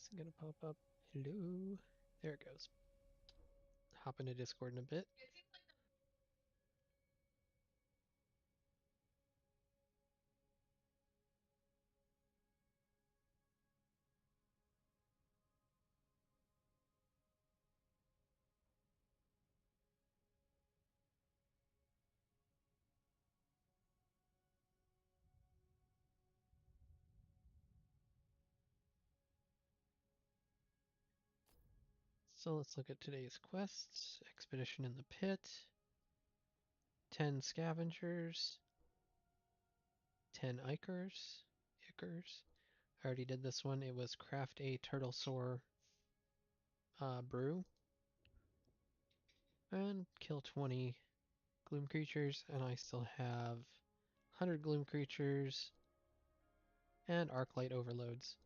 Is it gonna pop up? Hello? There it goes. Hop into Discord in a bit. So let's look at today's quests. Expedition in the Pit. 10 Scavengers. 10 Ikers. I already did this one. It was craft a turtle sore brew. And kill 20 gloom creatures. And I still have 100 gloom creatures and arclight overloads.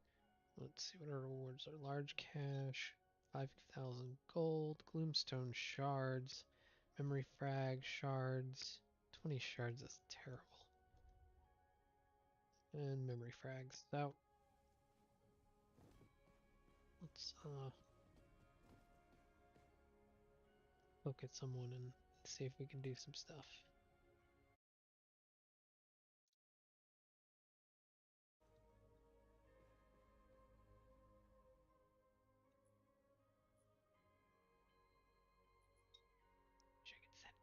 Let's see what our rewards are. Large cash, 5,000 gold, gloomstone shards, memory frag shards. 20 shards is terrible. And memory frags. So let's look at someone and see if we can do some stuff. Wish I could send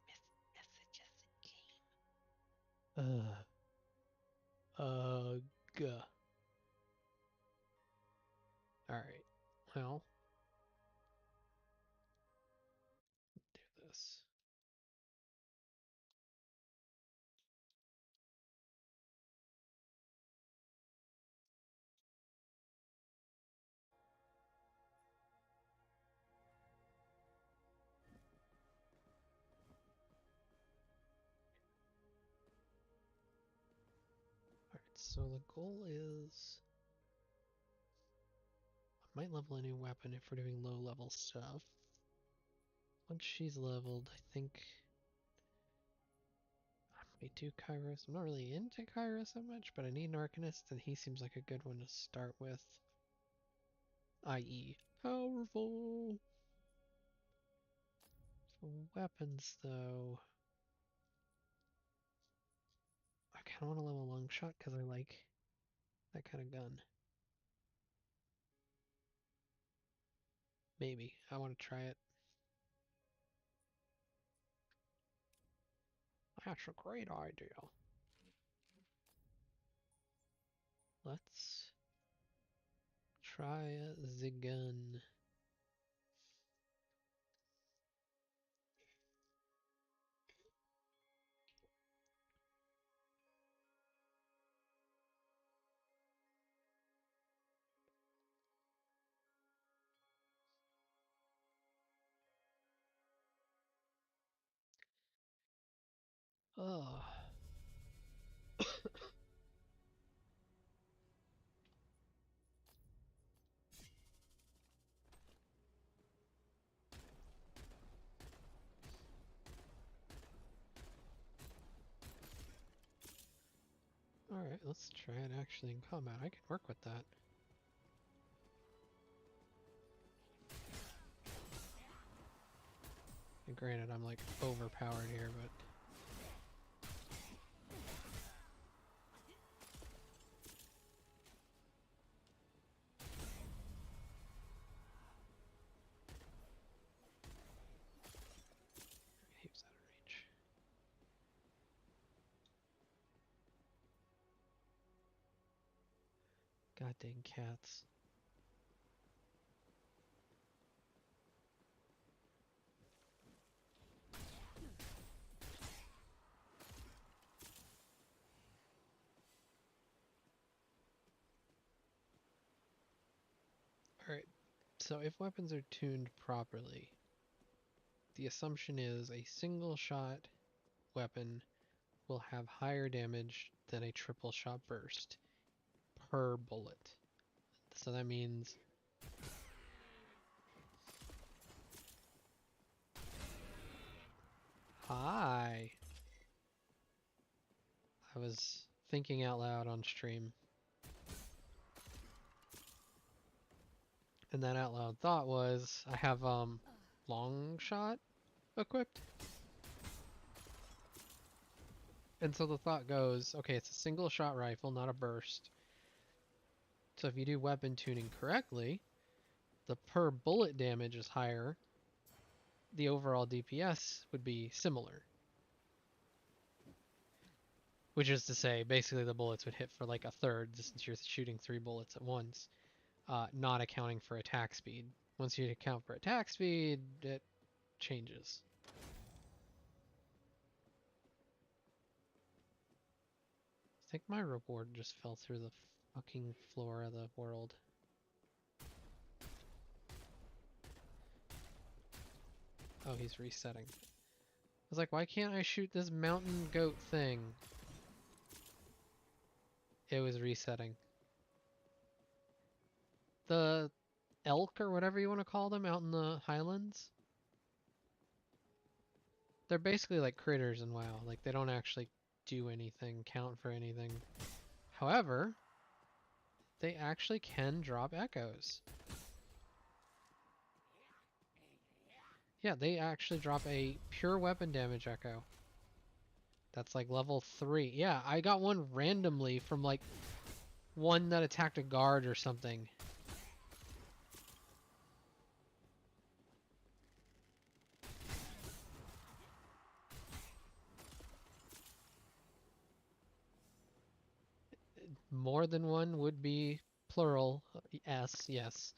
messages in game. Ugh. Alright. Well, do this. Alright, so the goal is I might level a new weapon if we're doing low level stuff. Once she's leveled, I think I might do Kairos. I'm not really into Kairos that much, but I need an Arcanist, and he seems like a good one to start with. I.e. powerful. For weapons, though, I kind of want to level long shot because I like that kind of gun. Maybe. I want to try it. That's a great idea. Let's try the gun. Oh. Alright, let's try it actually in combat. I can work with that. And granted, I'm like overpowered here, but he was out of range. God dang cats. Alright, so if weapons are tuned properly, the assumption is a single shot weapon will have higher damage than a triple shot burst per bullet. So that means hi. I was thinking out loud on stream. And that out loud thought was I have long shot equipped. And so the thought goes, okay, it's a single shot rifle, not a burst. So if you do weapon tuning correctly, the per bullet damage is higher. The overall DPS would be similar. Which is to say, basically the bullets would hit for like a third since you're shooting 3 bullets at once, not accounting for attack speed. Once you account for attack speed, it changes. I think my reward just fell through the fucking floor of the world. Oh, he's resetting. I was like, why can't I shoot this mountain goat thing? It was resetting. The elk or whatever you want to call them out in the highlands, they're basically like critters in WoW. Like, they don't actually do anything, count for anything. However, they actually can drop echoes. Yeah, they actually drop a pure weapon damage echo. That's like level 3. Yeah, I got one randomly from like one that attacked a guard or something. More than one would be plural. S, yes.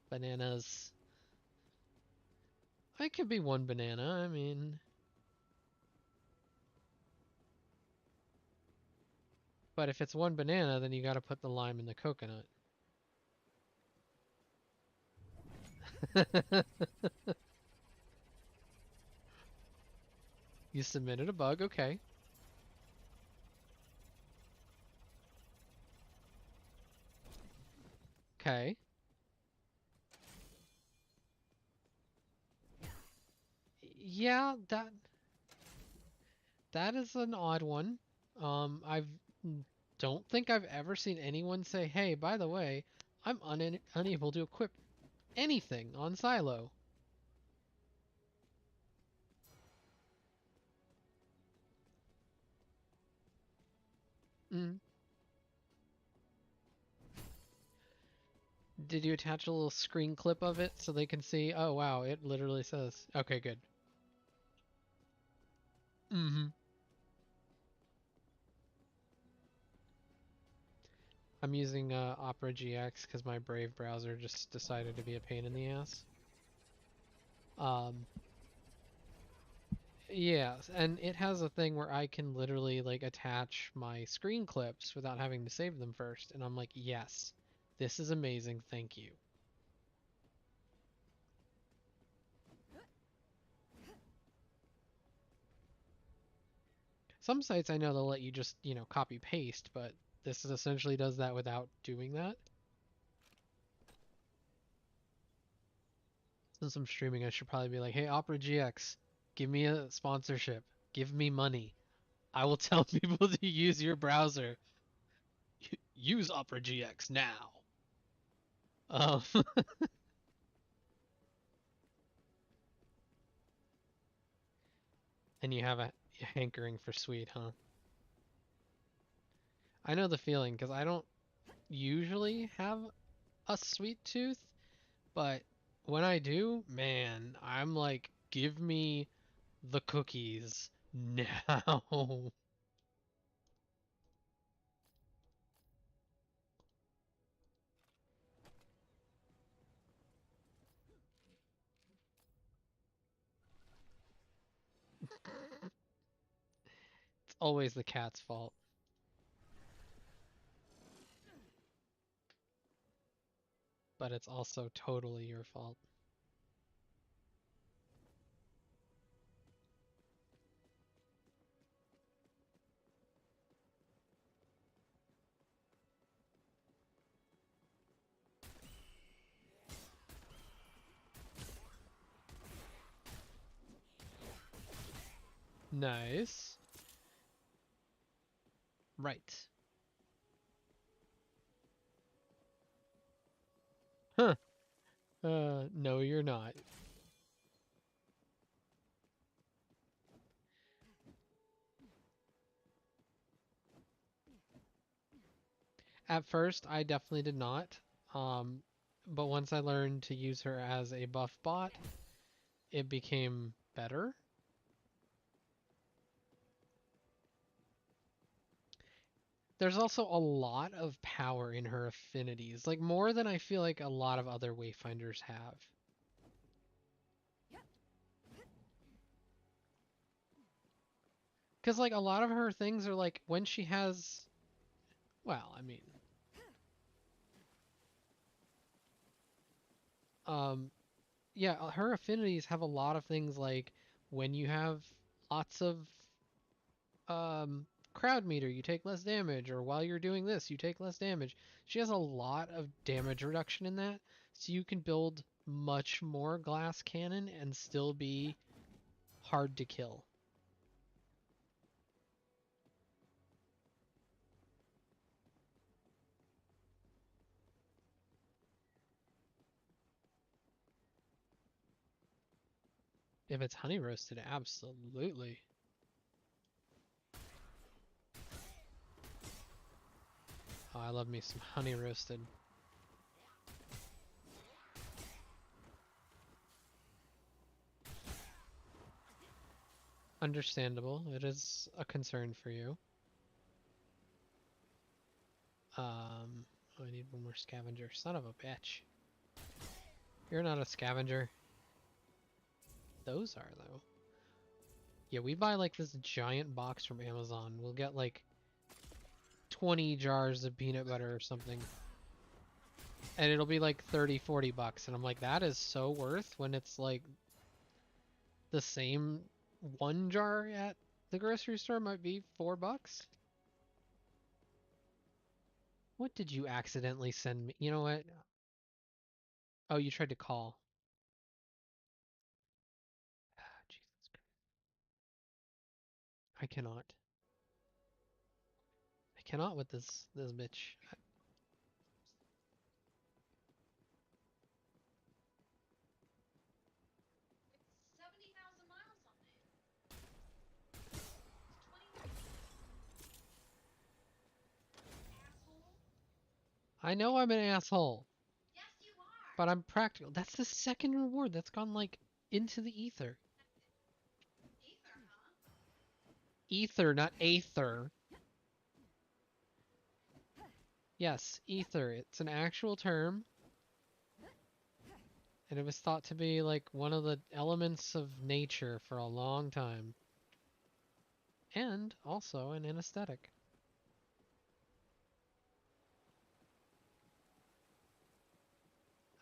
Bananas. It could be one banana, I mean. But if it's one banana, then you gotta put the lime in the coconut. You submitted a bug, okay. Okay. Yeah, that is an odd one. I've don't think I've ever seen anyone say, "Hey, by the way, I'm unable to equip anything on Silo." Mm. Did you attach a little screen clip of it so they can see? Oh wow, it literally says. Okay, good. Mm-hmm. I'm using Opera GX because my Brave browser just decided to be a pain in the ass. Um, yeah, and it has a thing where I can literally like attach my screen clips without having to save them first, and I'm like, yes, this is amazing, thank you. Some sites I know they'll let you just, copy paste, but this essentially does that without doing that. Since I'm streaming, I should probably be like, hey, Opera GX, give me a sponsorship. Give me money. I will tell people to use your browser. Use Opera GX now. Um, and you have a hankering for sweet, huh? I know the feeling because I don't usually have a sweet tooth, but when I do, man, I'm like, give me the cookies now. It's always the cat's fault, but it's also totally your fault. Nice. Right. Huh. No, you're not. At first, I definitely did not. Um, but once I learned to use her as a buff bot, it became better. There's also a lot of power in her affinities, like more than I feel like a lot of other Wayfinders have. Because like a lot of her things are like when she has, well, I mean, um, yeah, her affinities have a lot of things like when you have lots of crowd meter, you take less damage, or while you're doing this, you take less damage. She has a lot of damage reduction in that, so you can build much more glass cannon and still be hard to kill. If it's honey roasted, absolutely. Oh, I love me some honey roasted. Understandable. It is a concern for you. Oh, I need one more scavenger. Son of a bitch. You're not a scavenger. Those are, though. Yeah, we buy like this giant box from Amazon. We'll get like 20 jars of peanut butter or something. And it'll be like 30, 40 bucks. And I'm like, that is so worth when it's like the same one jar at the grocery store might be $4. What did you accidentally send me? You know what? Oh, you tried to call. Jesus Christ. I cannot. I cannot with this bitch. I know I'm an asshole, but I'm practical. That's the second reward that's gone like into the ether. Ether, not aether. Yes, ether. It's an actual term, and it was thought to be like one of the elements of nature for a long time, and also an anesthetic.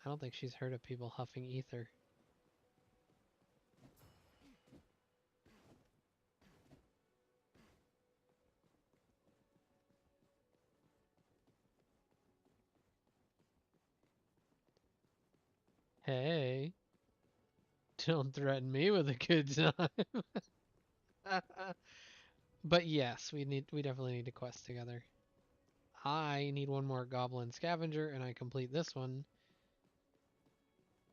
I don't think she's heard of people huffing ether. Hey, don't threaten me with a good time. But yes, we definitely need to quest together. I need one more goblin scavenger and I complete this one.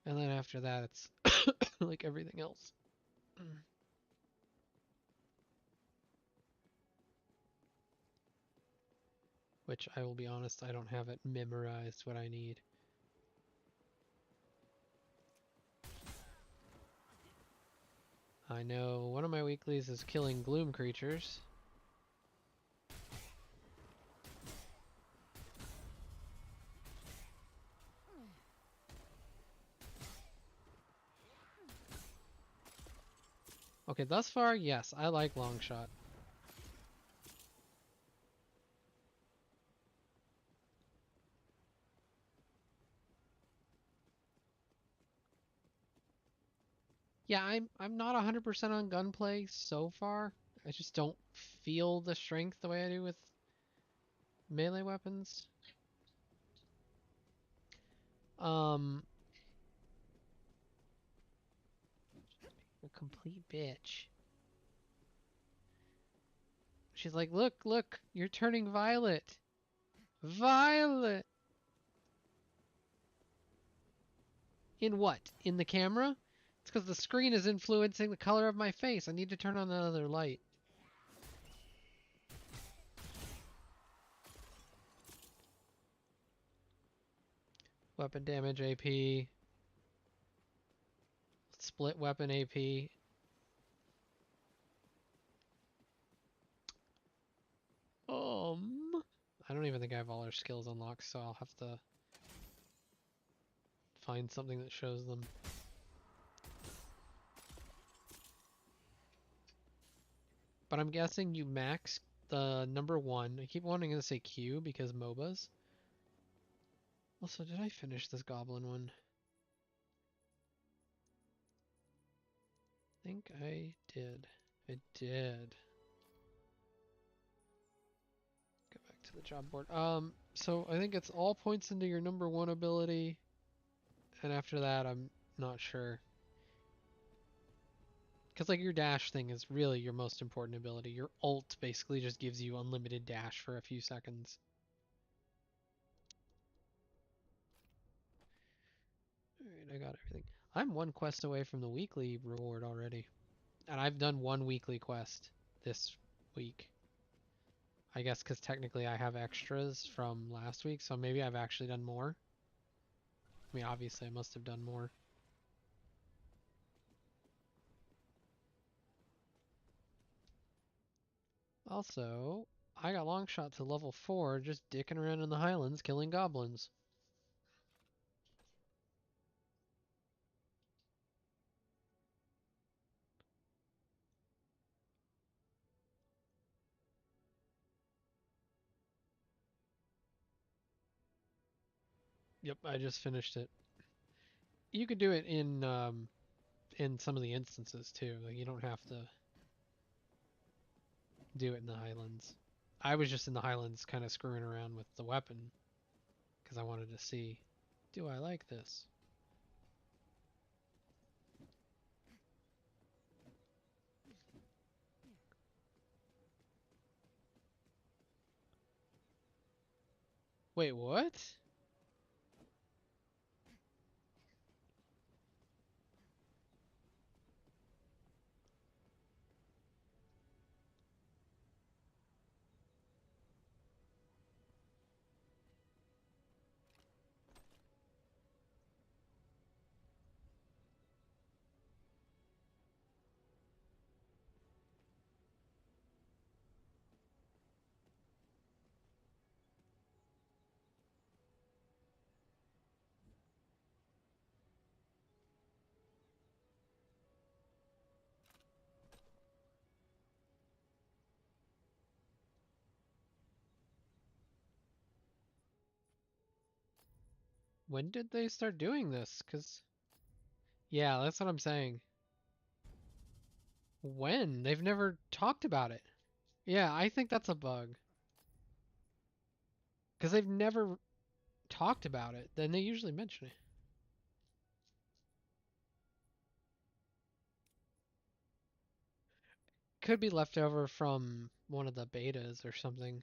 And then after that it's like everything else. Which I will be honest, I don't have it memorized what I need. I know one of my weeklies is killing gloom creatures. Okay, thus far, yes, I like Longshot. Yeah, I'm not 100% on gunplay so far. I just don't feel the strength the way I do with melee weapons. Um, a complete bitch. She's like, look, look, you're turning violet. Violet! In what? In the camera? It's because the screen is influencing the color of my face. I need to turn on another light. Weapon damage AP. Split weapon AP. Um. I don't even think I have all her skills unlocked, so I'll have to find something that shows them. But I'm guessing you max the number 1. I keep wanting to say Q because MOBAs. Also, did I finish this goblin one? I think I did. I did. Go back to the job board. So I think it's all points into your number 1 ability, and after that I'm not sure. Because like your dash thing is really your most important ability. Your ult basically just gives you unlimited dash for a few seconds. Alright, I got everything. I'm 1 quest away from the weekly reward already. And I've done 1 weekly quest this week. I guess because technically I have extras from last week, so maybe I've actually done more. I mean, obviously I must have done more. Also, I got long shot to level 4 just dicking around in the highlands killing goblins. Yep, I just finished it. You could do it in some of the instances too. Like you don't have to do it in the highlands. I was just in the highlands kind of screwing around with the weapon because I wanted to see, do I like this? Wait, what? When did they start doing this? Cause yeah, that's what I'm saying. When? They've never talked about it. Yeah, I think that's a bug. Because they've never talked about it. Then they usually mention it. Could be left over from one of the betas or something.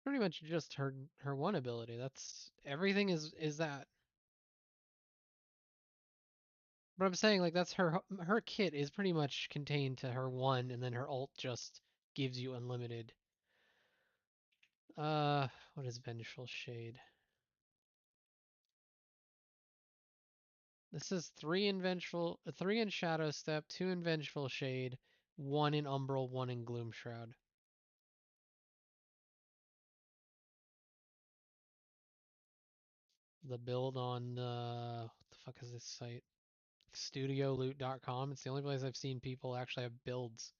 Pretty much just her one ability. That's everything is that. But I'm saying like that's her kit is pretty much contained to her one, and then her ult just gives you unlimited. What is Vengeful Shade? This is 3 in Shadow Step, 2 in Vengeful Shade, 1 in Umbral, 1 in Gloom Shroud. The build on what the fuck is this site? StudioLoot.com. It's the only place I've seen people actually have builds.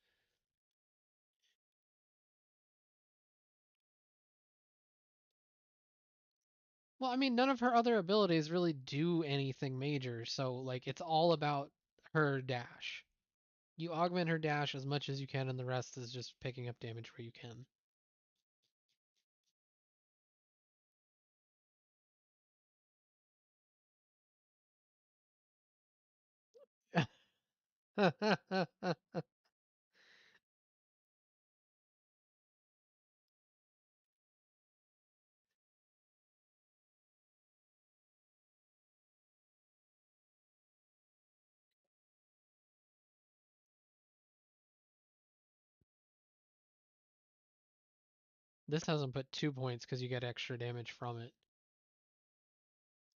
Well, I mean, none of her other abilities really do anything major, so like it's all about her dash. You augment her dash as much as you can, and the rest is just picking up damage where you can. This hasn't put 2 points because you get extra damage from it.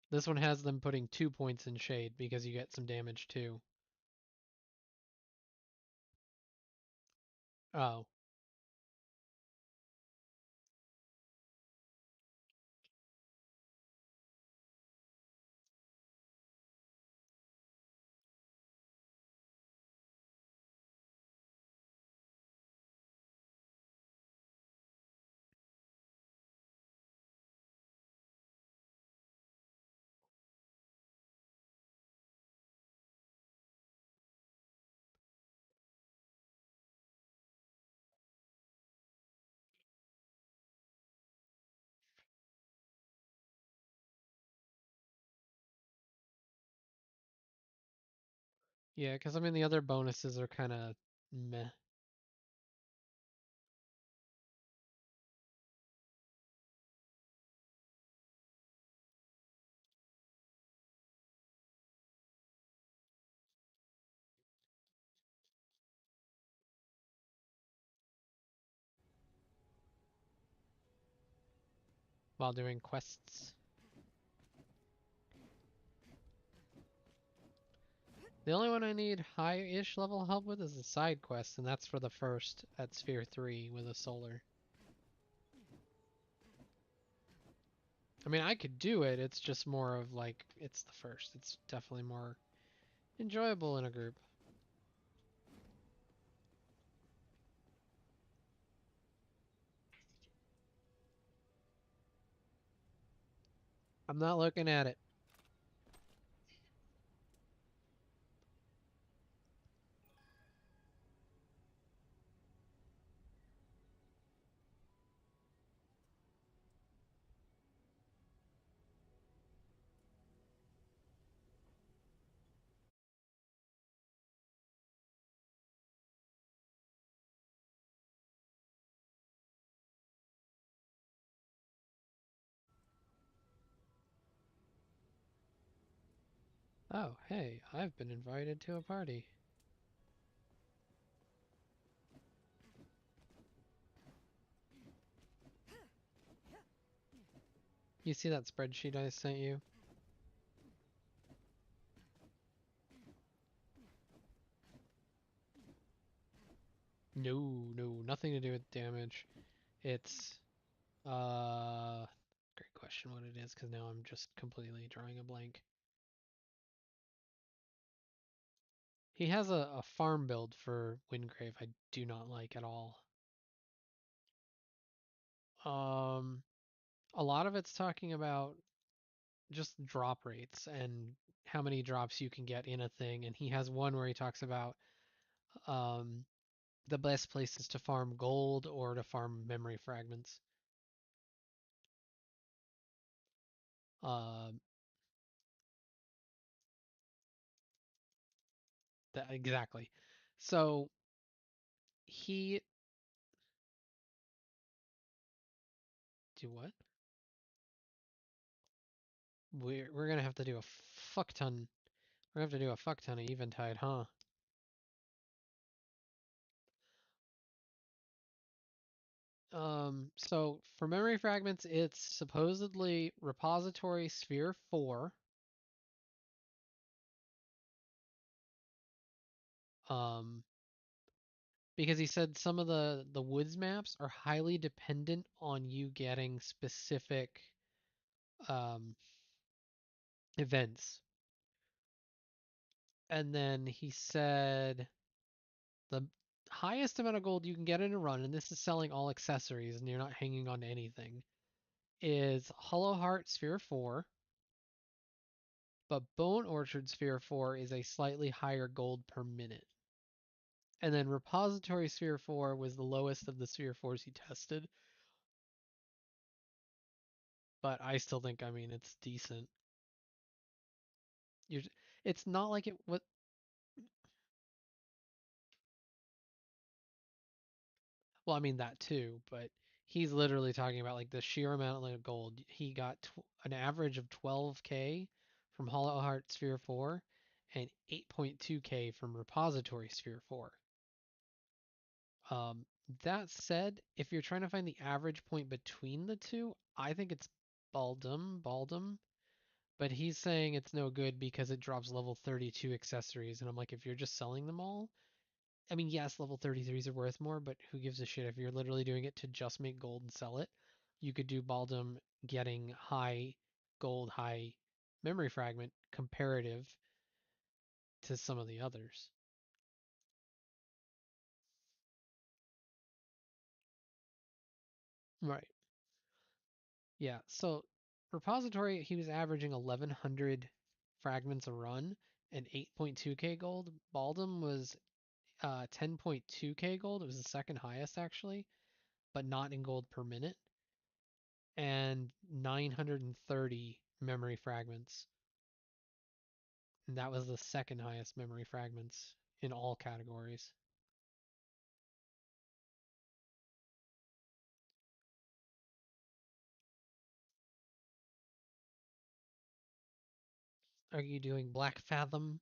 This one has them putting 2 points in shade because you get some damage too. Oh. Yeah, because I mean the other bonuses are kind of meh. While doing quests. The only one I need high-ish level help with is the side quest, and that's for the first at Sphere 3 with a solar. I mean, I could do it, it's just more of like, it's the first. It's definitely more enjoyable in a group. I'm not looking at it. Oh, hey, I've been invited to a party. You see that spreadsheet I sent you? No, no, nothing to do with damage. It's, great question what it is, because now I'm just completely drawing a blank. He has a farm build for Wingrave I do not like at all. Um, a lot of it's talking about just drop rates and how many drops you can get in a thing, and he has one where he talks about um, the best places to farm gold or to farm memory fragments. Um, that exactly. So he do what? We're gonna have to do a fuck ton. We're gonna have to do a fuck ton of eventide, huh? So for memory fragments, it's supposedly repository sphere 4. Um, because he said some of the woods maps are highly dependent on you getting specific um events. And then he said the highest amount of gold you can get in a run, and this is selling all accessories and you're not hanging on to anything, is Hollow Heart Sphere 4, but Bone Orchard Sphere 4 is a slightly higher gold per minute. And then Repository Sphere 4 was the lowest of the Sphere 4s he tested. But I still think, I mean, it's decent. You're, it's not like it was. Well, I mean that too, but he's literally talking about like the sheer amount of gold. He got an average of 12k from Hollow Heart Sphere 4 and 8.2k from Repository Sphere 4. That said, if you're trying to find the average point between the two, I think it's Baldum. But he's saying it's no good because it drops level 32 accessories. And I'm like, if you're just selling them all, I mean, yes, level 33s are worth more, but who gives a shit if you're literally doing it to just make gold and sell it? You could do Baldum getting high gold, high memory fragment comparative to some of the others. Right. Yeah. So repository, he was averaging 1100 fragments a run and 8.2k gold. Baldum was 10.2k gold. It was the second highest actually, but not in gold per minute, and 930 memory fragments. And that was the second highest memory fragments in all categories. Are you doing Black Fathom?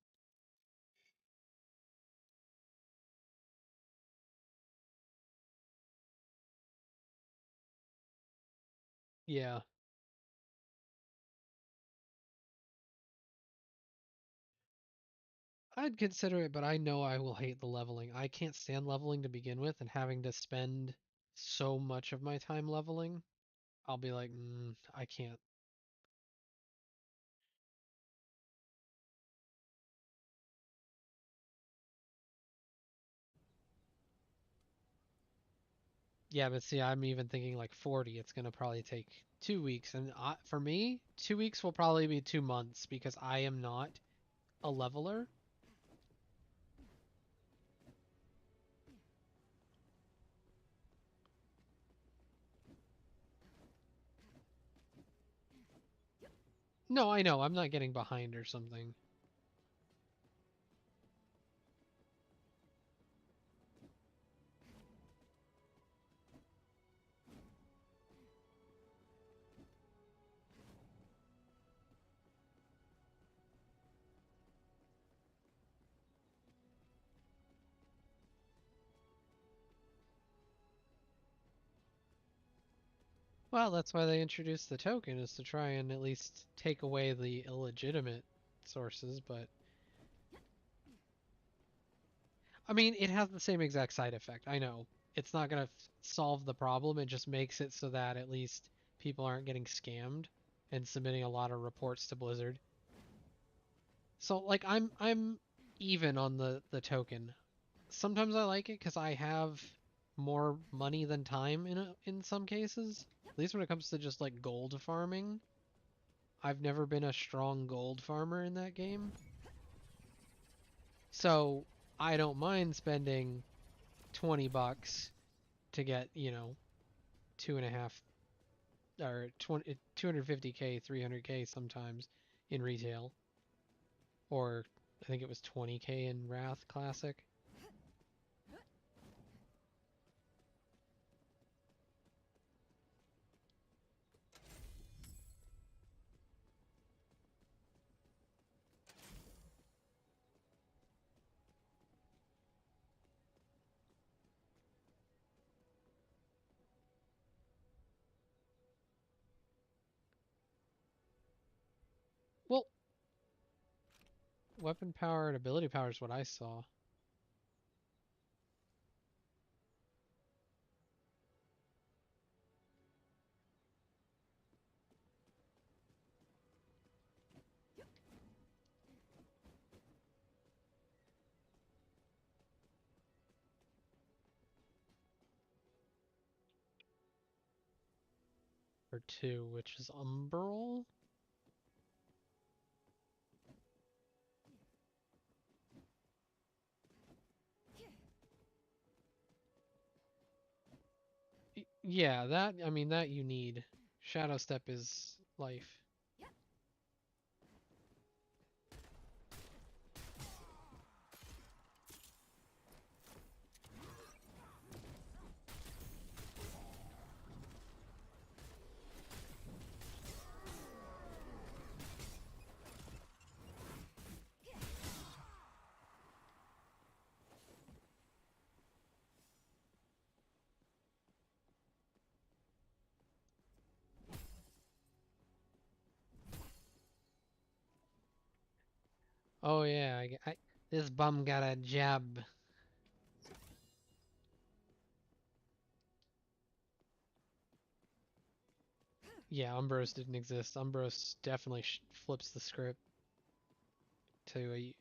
Yeah. I'd consider it, but I know I will hate the leveling. I can't stand leveling to begin with, and having to spend so much of my time leveling, I'll be like, I can't. Yeah, but see, I'm even thinking like 40. It's gonna probably take 2 weeks, and for me, 2 weeks will probably be 2 months because I am not a leveler. No, I know, I'm not getting behind or something. Well, that's why they introduced the token, is to try and at least take away the illegitimate sources, but I mean, it has the same exact side effect. I know. It's not going to solve the problem. It just makes it so that at least people aren't getting scammed and submitting a lot of reports to Blizzard. So like I'm even on the token. Sometimes I like it cuz I have more money than time in some cases. At least when it comes to just like gold farming. I've never been a strong gold farmer in that game. So I don't mind spending 20 bucks to get, two and a half or 20, 250k, 300k sometimes in retail, or I think it was 20k in Wrath Classic. Well, weapon power and ability power is what I saw. Or two, which is Umbral. Yeah, that, I mean, that you need. Shadow Step is life. Oh yeah, this bum got a job. Yeah, Umbros didn't exist. Umbros definitely flips the script to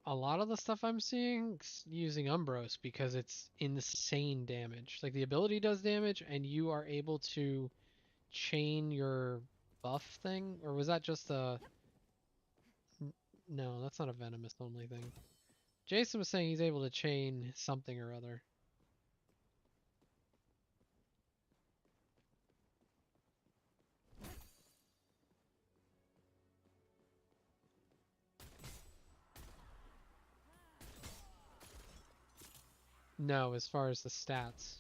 a lot of the stuff I'm seeing using Umbros because it's insane damage. Like the ability does damage, and you are able to chain your buff thing, or was that just a? No, that's not a venomous only thing. Jason was saying he's able to chain something or other. No, as far as the stats.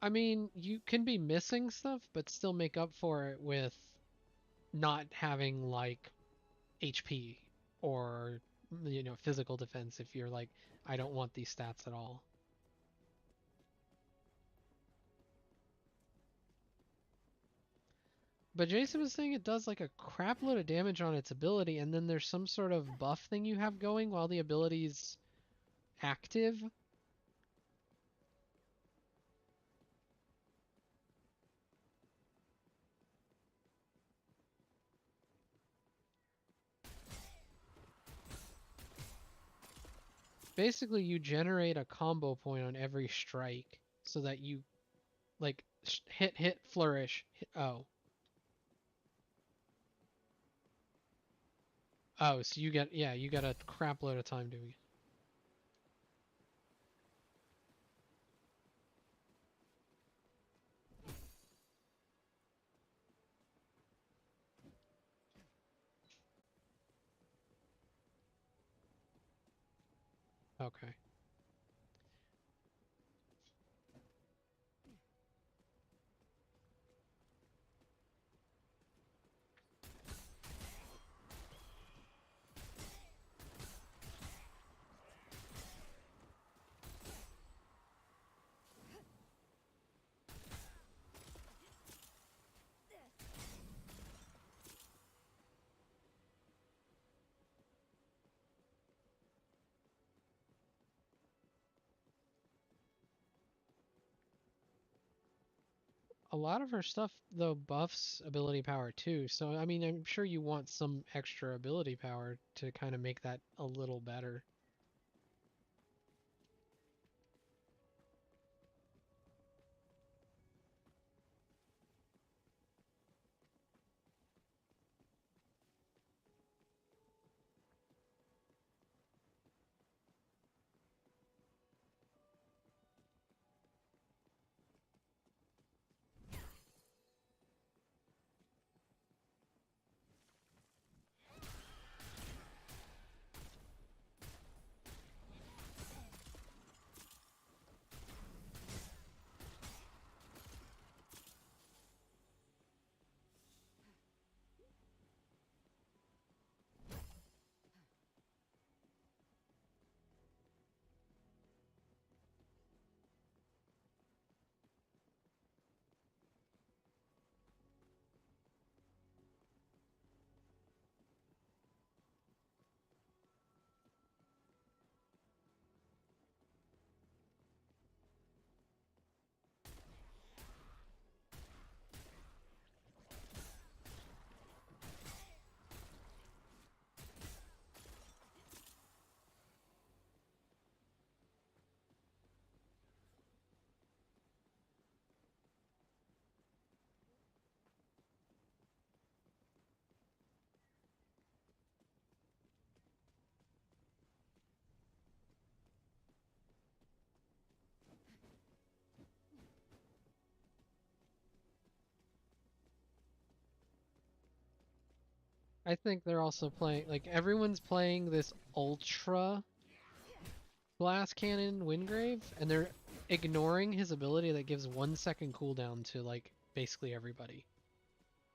I mean, you can be missing stuff, but still make up for it with not having like HP or physical defense if you're like, I don't want these stats at all. But Jason was saying it does like a crap load of damage on its ability, and then there's some sort of buff thing you have going while the ability's active. Basically, you generate a combo point on every strike so that you like hit, flourish, hit, oh. Oh, so you get a crap load of time doing it. Okay. A lot of her stuff though buffs ability power too. So I mean, I'm sure you want some extra ability power to kind of make that a little better. I think they're also playing like everyone's playing this ultra Glass Cannon Wingrave, and they're ignoring his ability that gives 1 second cooldown to like basically everybody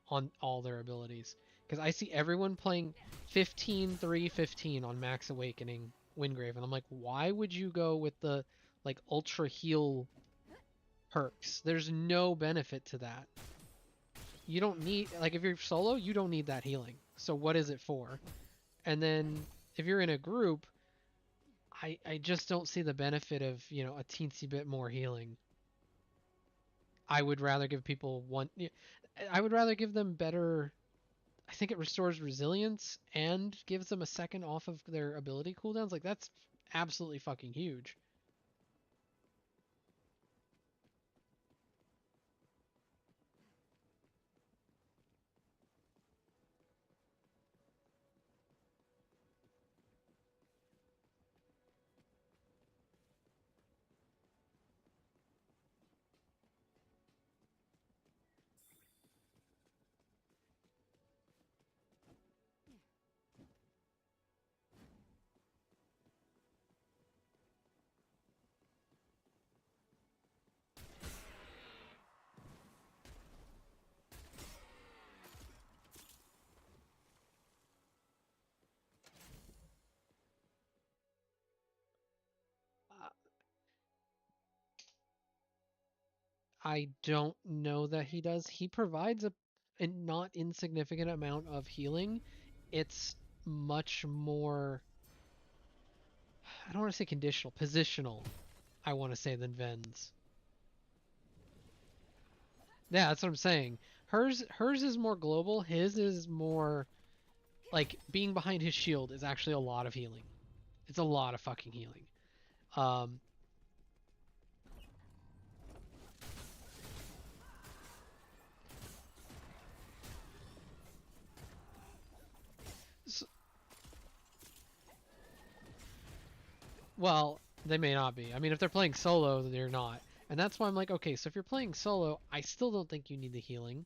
on all their abilities. Because I see everyone playing 15, 3, 15 on Max Awakening Wingrave, and I'm like, why would you go with the like ultra heal perks? There's no benefit to that. You don't need, like, if you're solo, you don't need that healing. So what is it for? And then if you're in a group, I just don't see the benefit of, you know, a teensy bit more healing. I would rather give people one. I would rather give them better. I think it restores resilience and gives them a second off of their ability cooldowns. Like, that's absolutely fucking huge. Uh, I don't know that he does. He provides a not insignificant amount of healing. It's much more, I don't want to say conditional, positional, I want to say, than Ven's. Yeah, that's what I'm saying. Hers is more global. His is more like being behind his shield is actually a lot of healing. It's a lot of fucking healing. Um, s well, they may not be. I mean, if they're playing solo, they're not. And that's why I'm like, okay, so if you're playing solo, I still don't think you need the healing.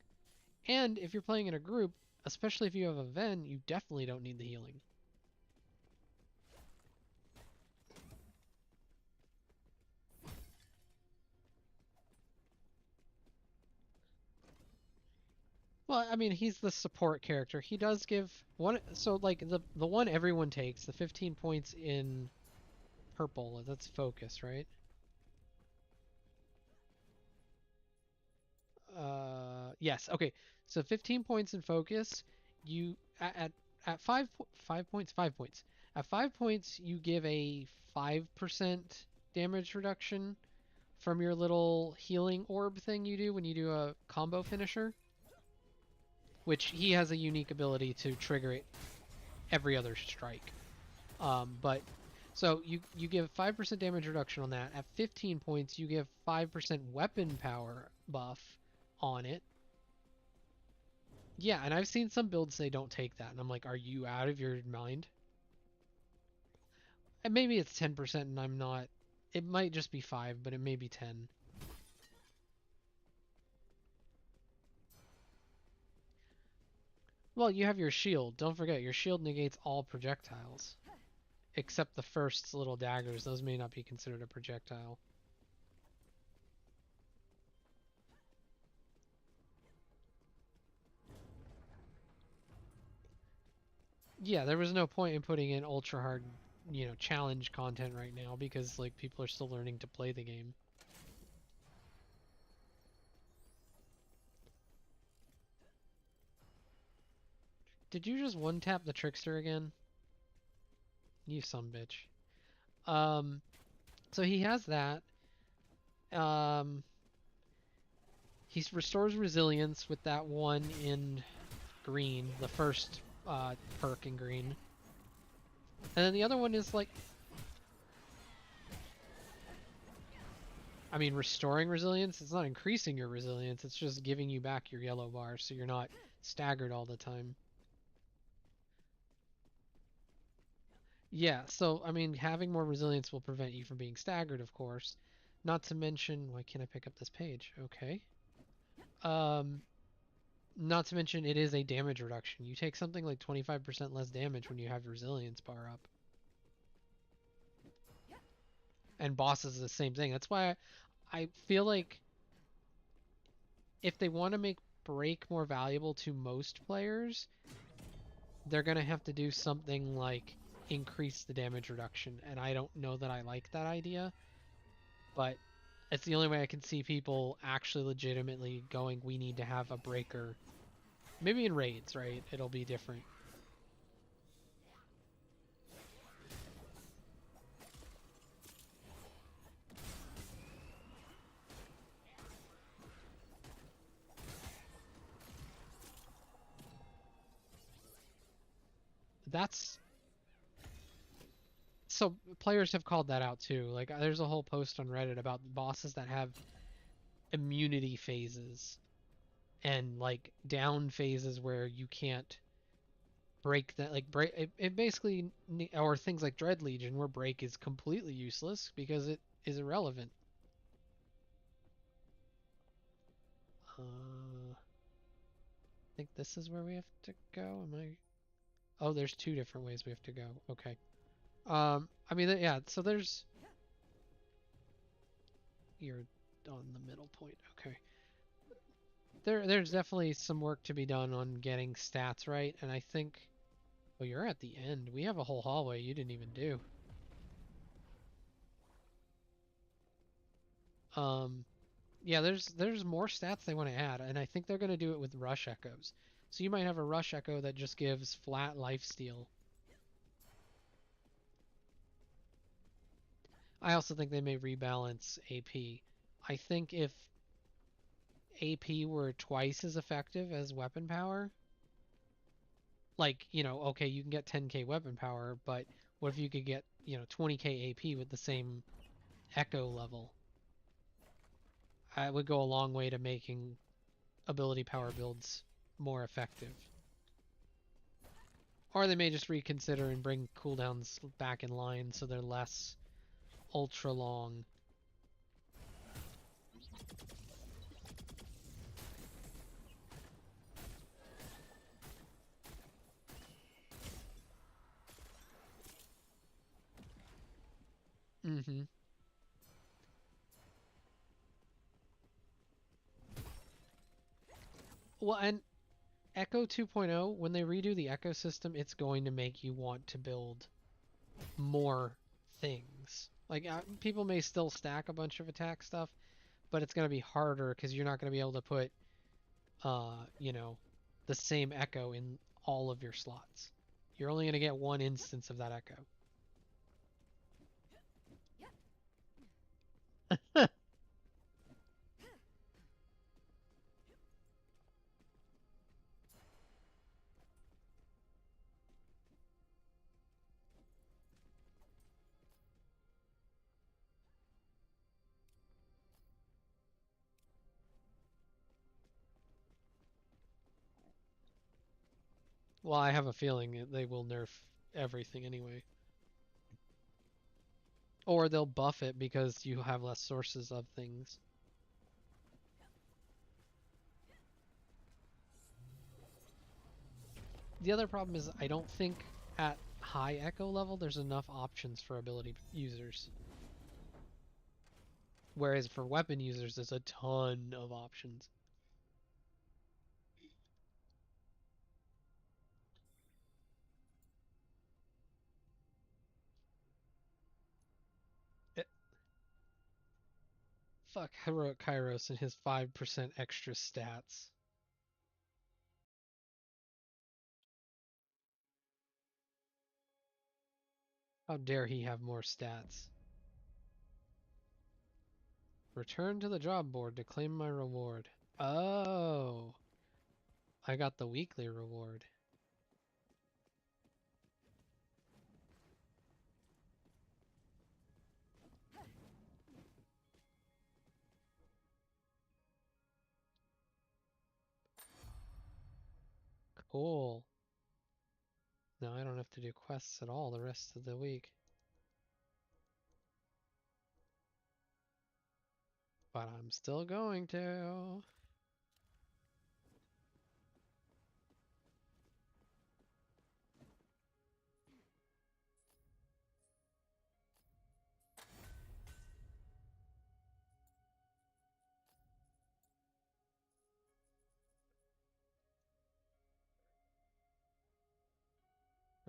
And if you're playing in a group, especially if you have a Ven, you definitely don't need the healing. Well, I mean, he's the support character. He does give one, so like the one everyone takes, the 15 points in purple, that's focus, right? Yes. Okay. So 15 points in focus. You at 5 points, 5 points. At 5 points, you give a 5% damage reduction from your little healing orb thing you do when you do a combo finisher, which he has a unique ability to trigger it every other strike. But so you give 5% damage reduction on that. At 15 points, you give 5% weapon power buff on it. Yeah, and I've seen some builds say don't take that, and I'm like, are you out of your mind? And maybe it's 10% and I'm not. It might just be 5, but it may be 10. Well, you have your shield. Don't forget, your shield negates all projectiles. Except the first little daggers. Those may not be considered a projectile. Yeah, there was no point in putting in ultra hard, you know, challenge content right now because like people are still learning to play the game. Did you just one tap the trickster again? You some bitch. Um, so he has that. Um, he restores resilience with that one in green, the first perk in green. And then the other one is like, I mean, restoring resilience, it's not increasing your resilience, it's just giving you back your yellow bar so you're not staggered all the time. Yeah, so I mean, having more resilience will prevent you from being staggered, of course. Not to mention, why can't I pick up this page? Okay. Um, Not to mention it is a damage reduction. You take something like 25% less damage when you have resilience bar up. And bosses is the same thing. That's why I feel like if they want to make break more valuable to most players, they're gonna have to do something like increase the damage reduction. And I don't know that I like that idea, but it's the only way I can see people actually legitimately going, we need to have a breaker. Maybe in raids, right? It'll be different. That's so players have called that out too. Like there's a whole post on Reddit about bosses that have immunity phases and like down phases where you can't break that, like break it basically, or things like Dread Legion where break is completely useless because it is irrelevant. I think this is where we have to go. Am I? Oh, there's two different ways we have to go. Okay. I mean, yeah. So there's, you're on the middle point. Okay. There's definitely some work to be done on getting stats right, and I think. Well, you're at the end. We have a whole hallway you didn't even do. Um, yeah, there's more stats they want to add, and I think they're going to do it with rush echoes. So you might have a rush echo that just gives flat lifesteal. I also think they may rebalance AP. I think if AP were twice as effective as weapon power, like, okay, you can get 10k weapon power, but what if you could get, 20k AP with the same echo level? It would go a long way to making ability power builds more effective. Or they may just reconsider and bring cooldowns back in line so they're less ultra long. Mm-hmm. Well, and Echo 2.0, when they redo the Echo system, it's going to make you want to build more things. Like, people may still stack a bunch of attack stuff, but it's going to be harder because you're not going to be able to put, the same Echo in all of your slots. You're only going to get one instance of that Echo. Well, I have a feeling they will nerf everything anyway. Or they'll buff it because you have less sources of things. The other problem is I don't think at high echo level there's enough options for ability users. Whereas for weapon users there's a ton of options. It, fuck Heroic Kairos and his 5% extra stats. How dare he have more stats? Return to the job board to claim my reward. Oh, I got the weekly reward. Cool. Now I don't have to do quests at all the rest of the week. But I'm still going to.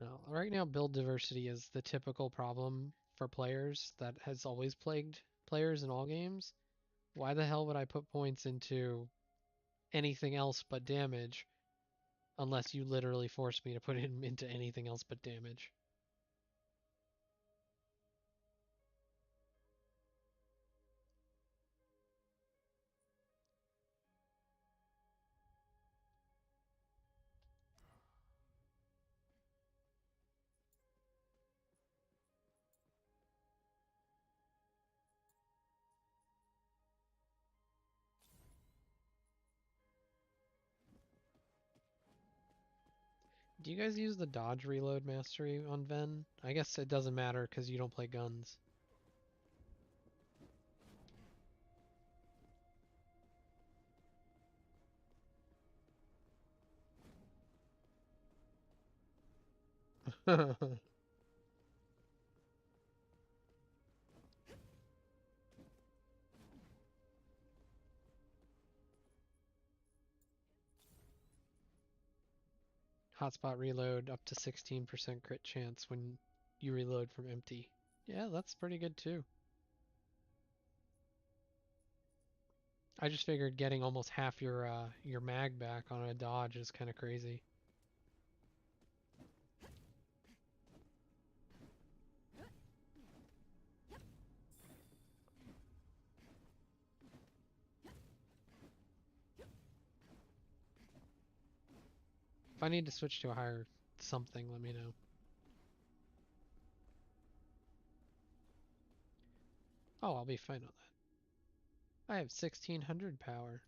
Well, right now, build diversity is the typical problem for players that has always plagued players in all games. Why the hell would I put points into anything else but damage unless you literally force me to put it into anything else but damage? Do you guys use the dodge reload mastery on Ven? I guess it doesn't matter because you don't play guns. Hotspot reload up to 16% crit chance when you reload from empty. Yeah, that's pretty good too. I just figured getting almost half your mag back on a dodge is kind of crazy. If I need to switch to a higher something, let me know. Oh, I'll be fine on that. I have 1600 power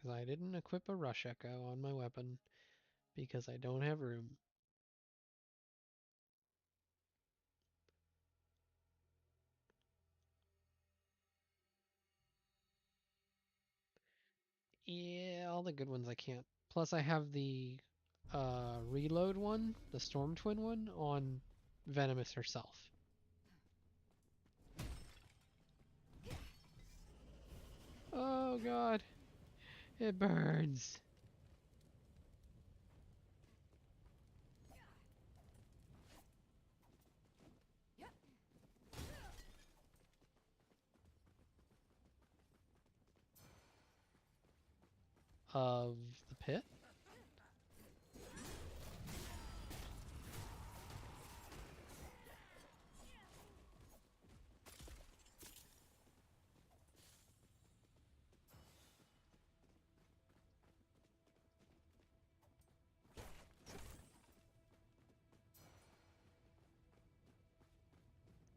because I didn't equip a rush echo on my weapon because I don't have room. Yeah, all the good ones I can't. Plus I have the reload one, the Storm Twin one, on Venomous herself. Oh god, it burns. Of the pit?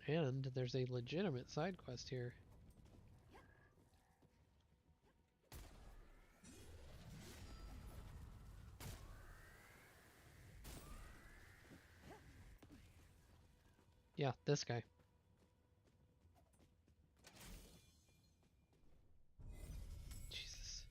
And there's a legitimate side quest here. Yeah, this guy. Jesus.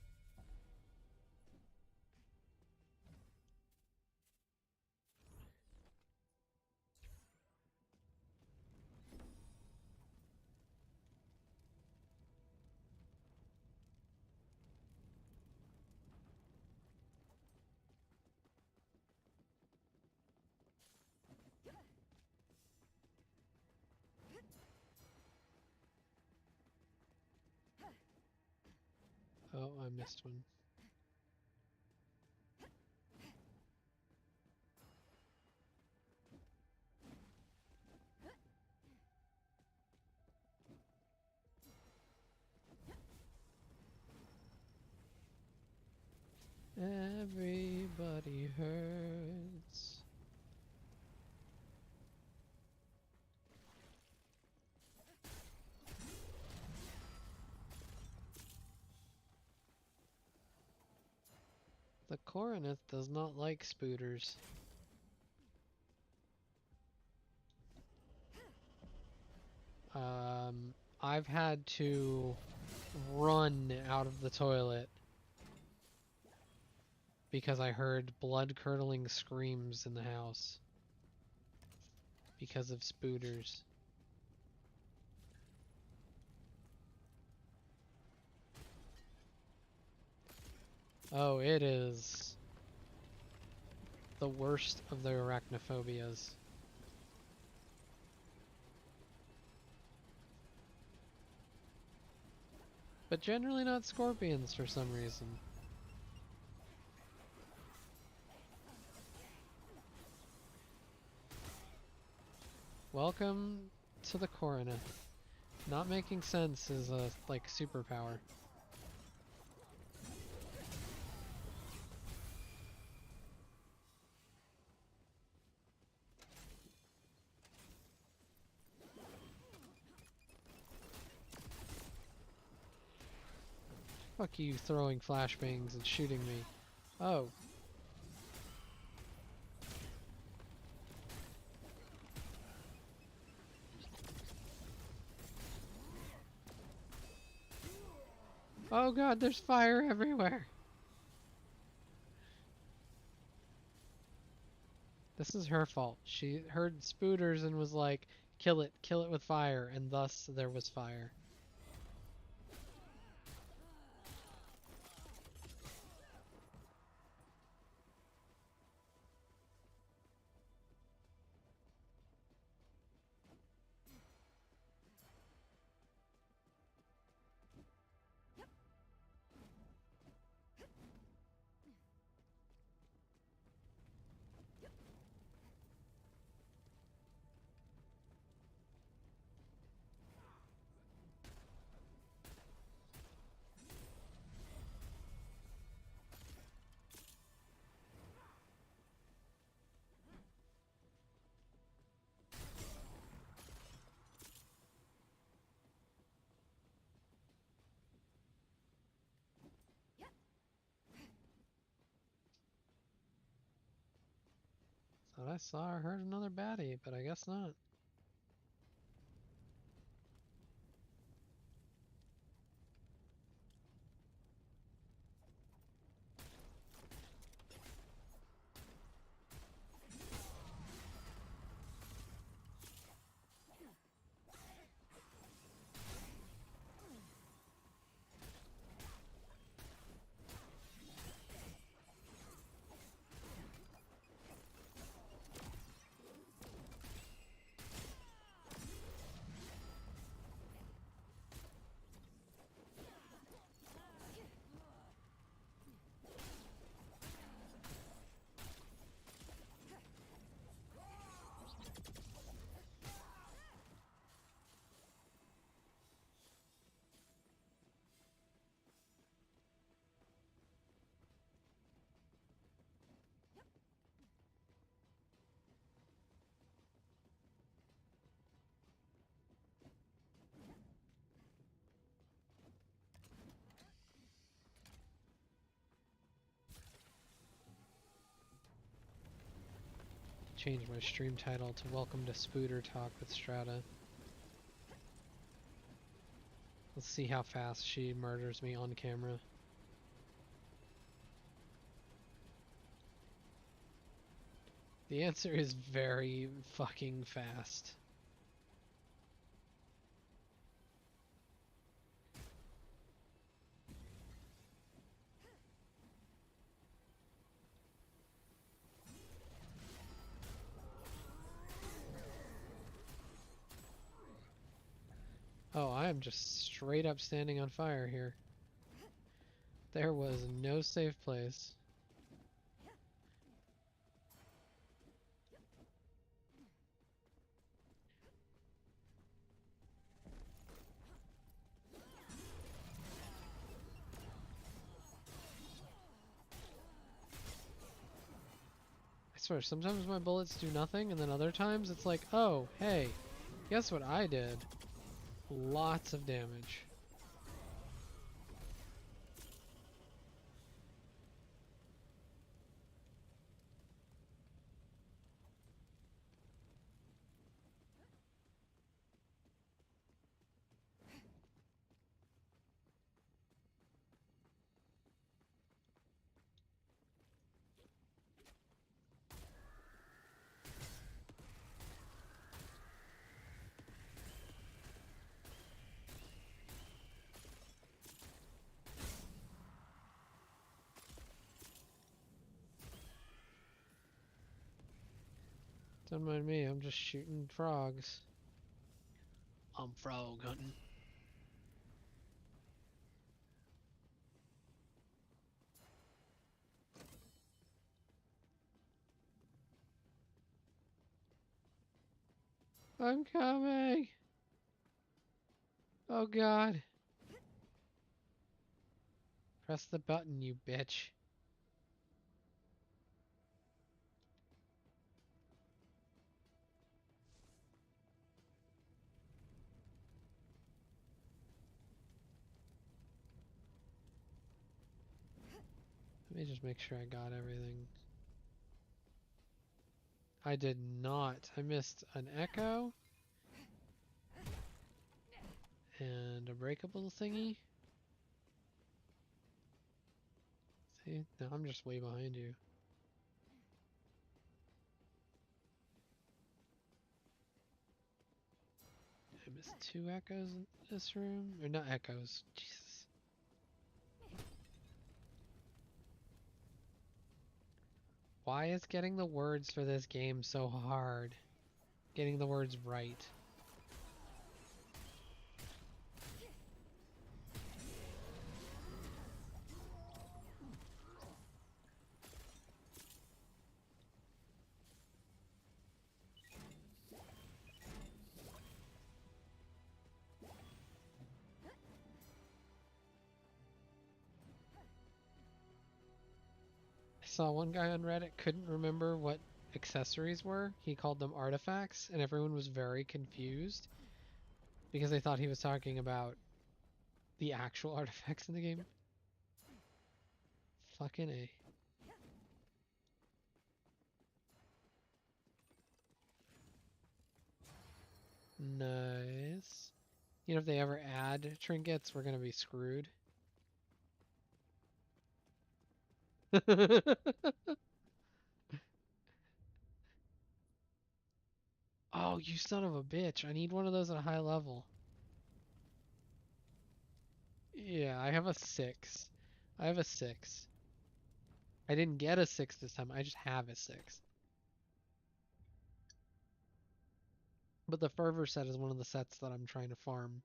Oh, I missed one. Everybody hurts. The coronet does not like spooters. I've had to run out of the toilet because I heard blood-curdling screams in the house because of spooters. Oh, it is the worst of the arachnophobias. But generally not scorpions for some reason. Welcome to the Coronet. Not making sense is a, like, superpower. Fuck you throwing flashbangs and shooting me. Oh. Oh god, there's fire everywhere! This is her fault. She heard spooters and was like, kill it with fire, and thus there was fire. Thought I saw or heard another baddie, but I guess not. Change my stream title to Welcome to Spooter Talk with Strata. Let's see how fast she murders me on camera. The answer is very fucking fast. Oh, I am just straight up standing on fire here. There was no safe place. I swear, sometimes my bullets do nothing, and then other times it's like, oh, hey, guess what I did? Lots of damage. Don't mind me, I'm just shooting frogs. I'm frog hunting. I'm coming! Oh god. Press the button, you bitch. Let me just make sure I got everything. I did not. I missed an echo and a breakable thingy. See? Now I'm just way behind you. I missed two echoes in this room. Or not echoes. Jesus. Why is getting the words for this game so hard? Getting the words right. I saw one guy on Reddit couldn't remember what accessories were. He called them artifacts, and everyone was very confused because they thought he was talking about the actual artifacts in the game. Fucking A. Nice. You know, if they ever add trinkets, we're gonna be screwed. Oh, you son of a bitch. I need one of those at a high level. Yeah, I have a 6. I have a 6. I didn't get a 6 this time. I just have a 6. But the Fervor set is one of the sets that I'm trying to farm.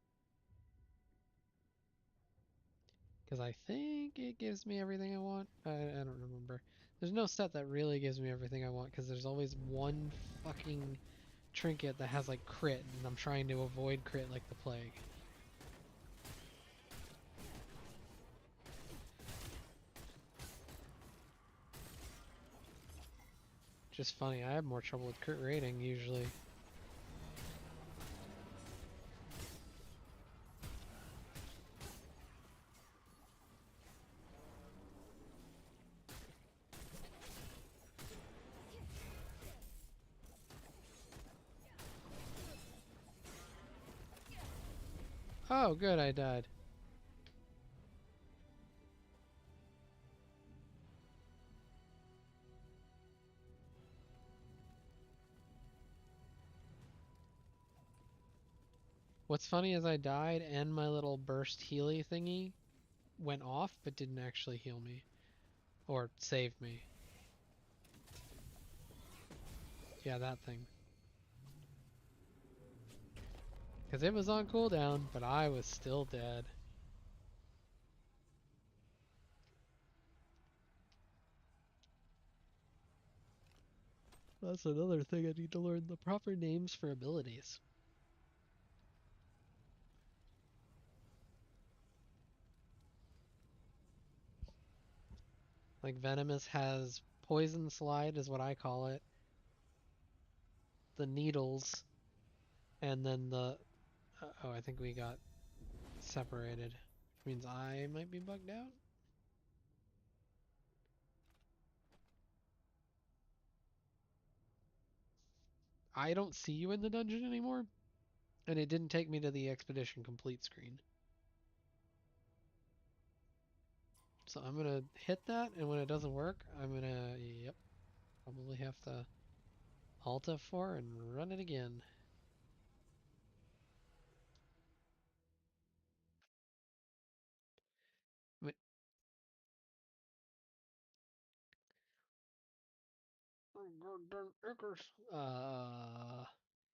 Because I think it gives me everything I want. I don't remember. There's no set that really gives me everything I want because there's always one fucking trinket that has like crit, and I'm trying to avoid crit like the plague. Just funny, I have more trouble with crit rating usually. Oh, good, I died. What's funny is I died and my little burst healy thingy went off but didn't actually heal me. Or save me. Yeah, that thing. Because it was on cooldown, but I was still dead. That's another thing, I need to learn the proper names for abilities. Like Venomous has Poison Slide is what I call it. The Needles. And then the... oh, I think we got separated. Which means I might be bugged out? I don't see you in the dungeon anymore. And it didn't take me to the expedition complete screen. So I'm gonna hit that, and when it doesn't work, I'm gonna, yep, probably have to Alt F4 and run it again.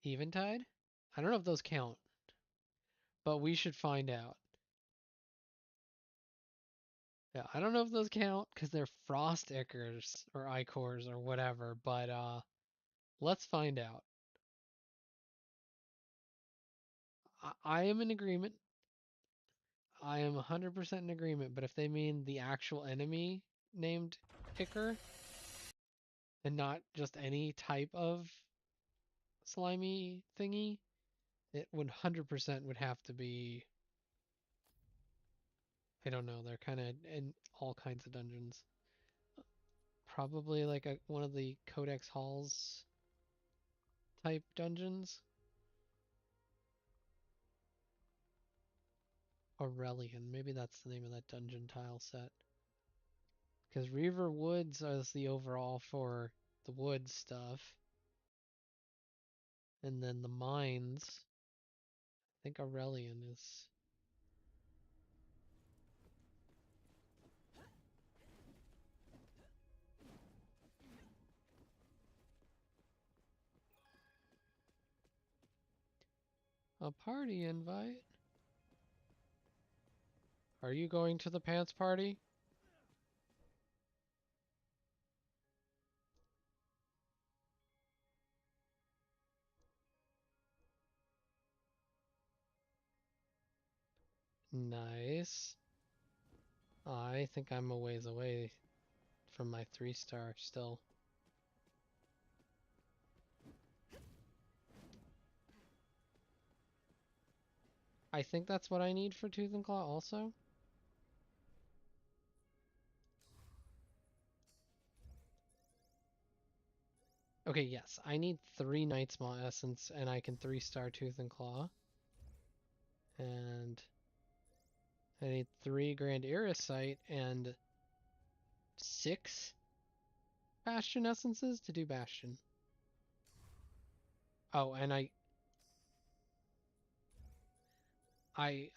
Eventide? I don't know if those count, but we should find out. Yeah, I don't know if those count because they're frost ichors or ichors or whatever, but let's find out. I am in agreement. I am 100% in agreement, but if they mean the actual enemy named Ichor and not just any type of slimy thingy, it 100% would have to be, I don't know, they're kind of in all kinds of dungeons. Probably like one of the Codex Halls type dungeons. Aurelian, maybe that's the name of that dungeon tile set. Because Reaver Woods is the overall for the wood stuff. And then the mines, I think Aurelian is. A party invite? Are you going to the pants party? Nice. I think I'm a ways away from my 3-star still. I think that's what I need for Tooth and Claw also. Okay, yes, I need 3 Night's Maw Essence and I can 3-star Tooth and Claw. And I need 3 Grand Irisite and 6 Bastion Essences to do Bastion. Oh, and I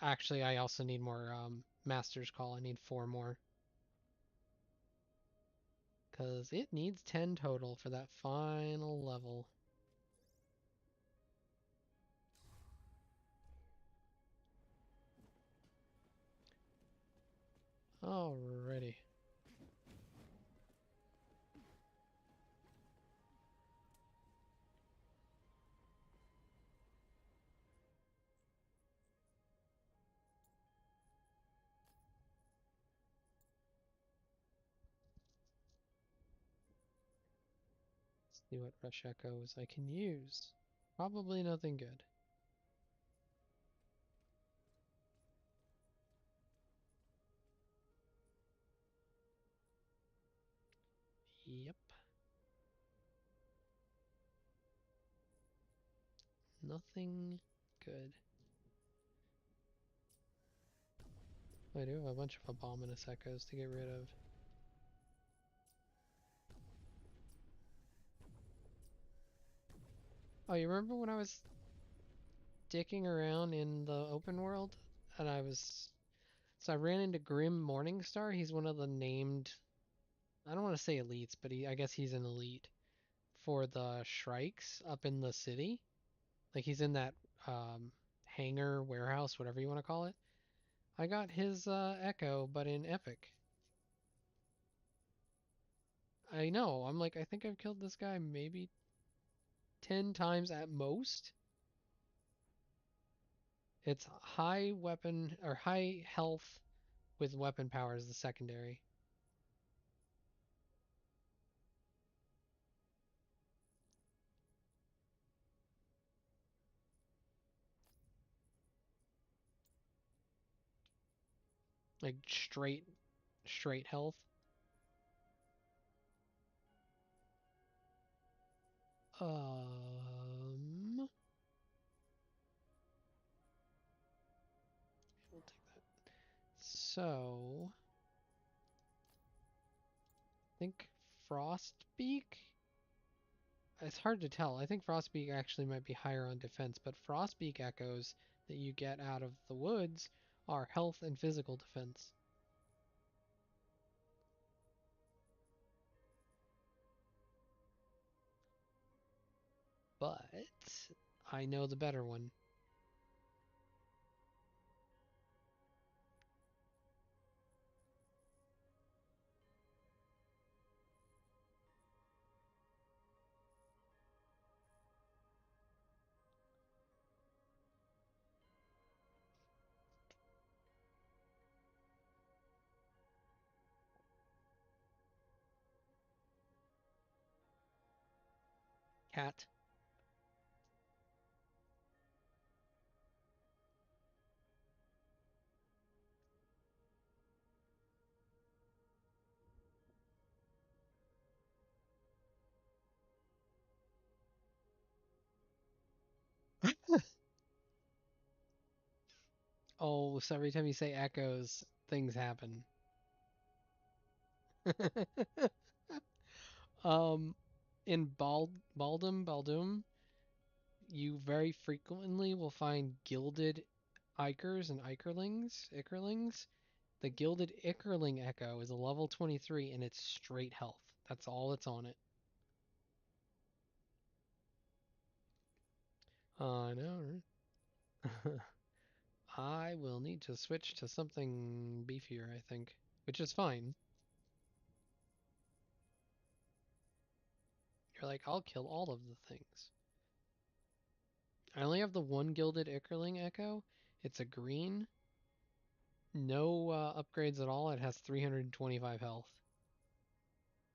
also need more Master's Call. I need 4 more. Because it needs 10 total for that final level. Alrighty. Let's see what Rush Echoes I can use. Probably nothing good. Yep. Nothing good. I do have a bunch of Abominous Echoes to get rid of. Oh, you remember when I was dicking around in the open world? And so I ran into Grim Morningstar. He's one of the named, I don't want to say elites, but I guess he's an elite for the Shrikes up in the city. Like he's in that hangar, warehouse, whatever you want to call it. I got his Echo, but in Epic. I know. I'm like, I think I've killed this guy maybe 10 times at most. It's high weapon or high health with weapon power as the secondary. Like straight health. We'll take that. So, I think Frostbeak? It's hard to tell. I think Frostbeak actually might be higher on defense, but Frostbeak echoes that you get out of the woods are health and physical defense. but I know the better one. Cat. Oh, so every time you say echoes, things happen. um, in Baldum, you very frequently will find gilded Ikers and Ikerlings. The gilded Ikerling Echo is a level 23 and it's straight health. That's all that's on it. I know, right? I will need to switch to something beefier, I think, which is fine. You're like, I'll kill all of the things. I only have the one gilded Ikerling Echo. It's a green, no upgrades at all. It has 325 health,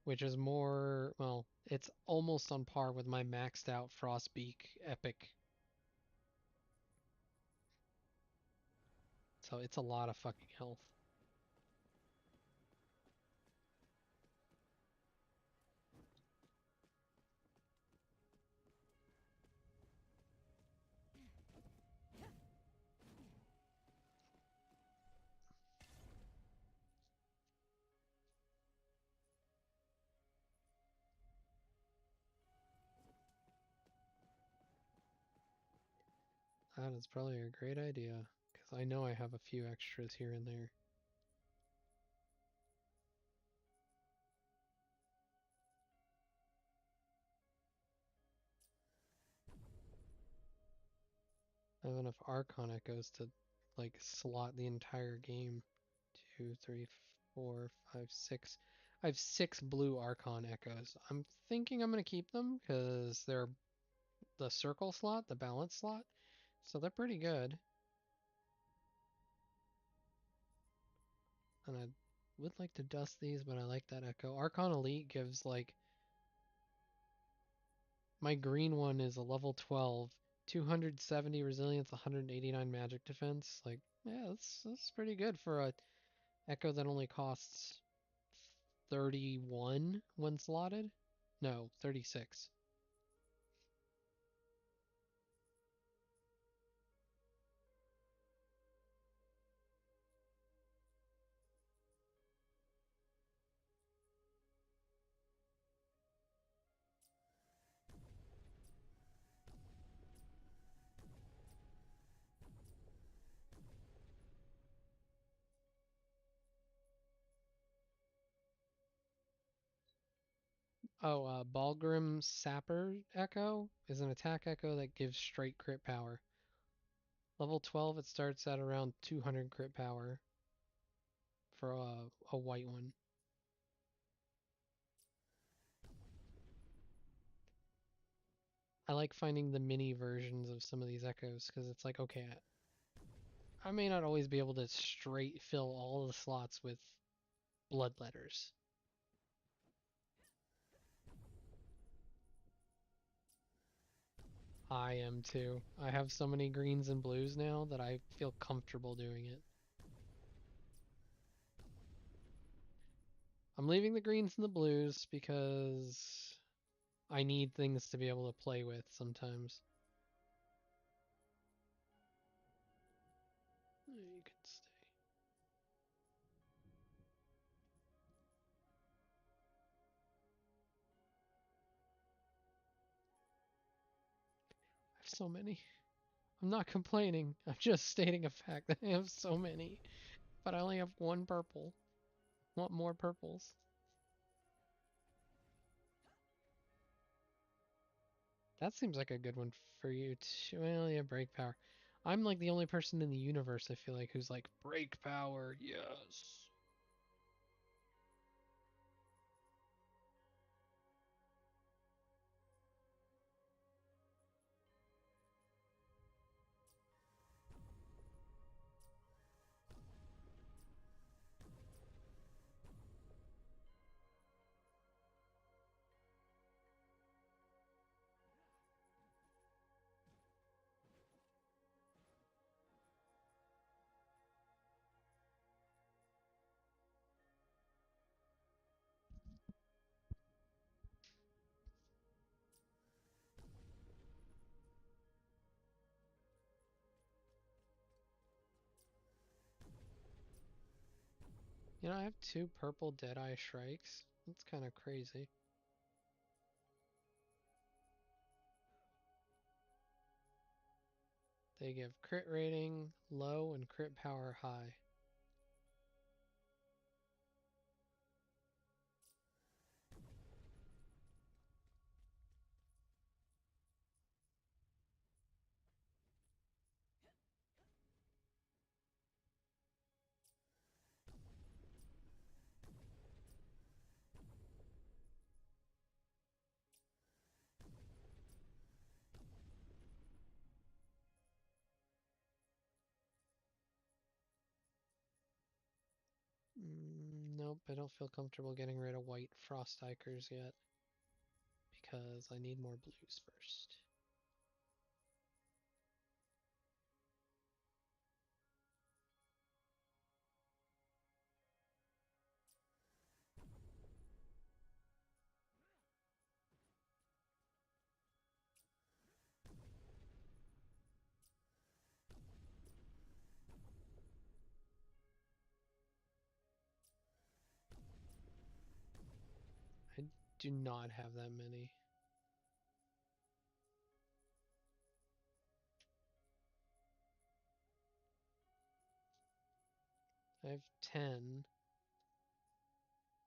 which is more, well, it's almost on par with my maxed out Frostbeak Epic. So it's a lot of fucking health. That is probably a great idea, because I know I have a few extras here and there. I have enough Archon Echoes to, like, slot the entire game. 2, 3, 4, 5, 6. I have 6 blue Archon Echoes. I'm thinking I'm going to keep them, because they're the circle slot, the balance slot, so they're pretty good. And I would like to dust these, but I like that Echo. Archon Elite gives, like, my green one is a level 12, 270 resilience, 189 magic defense. Like, yeah, that's pretty good for a Echo that only costs 31 when slotted. No, 36. Oh, Balgrim Sapper Echo is an attack echo that gives straight crit power. Level 12, it starts at around 200 crit power for a white one. I like finding the mini versions of some of these echoes because it's like, okay, I may not always be able to straight fill all the slots with blood letters. I am too. I have so many greens and blues now that I feel comfortable doing it. I'm leaving the greens and the blues because I need things to be able to play with sometimes. You can stay. I have so many. I'm not complaining. I'm just stating a fact that I have so many. But I only have one purple. Want more purples? That seems like a good one for you too. Well, yeah, break power. I'm like the only person in the universe I feel like who's like break power, yes. You know, I have 2 purple Deadeye Shrikes. That's kind of crazy. They give crit rating low and crit power high. Nope, I don't feel comfortable getting rid of white Frost Ikers yet. Because I need more blues first. I do not have that many. I have 10.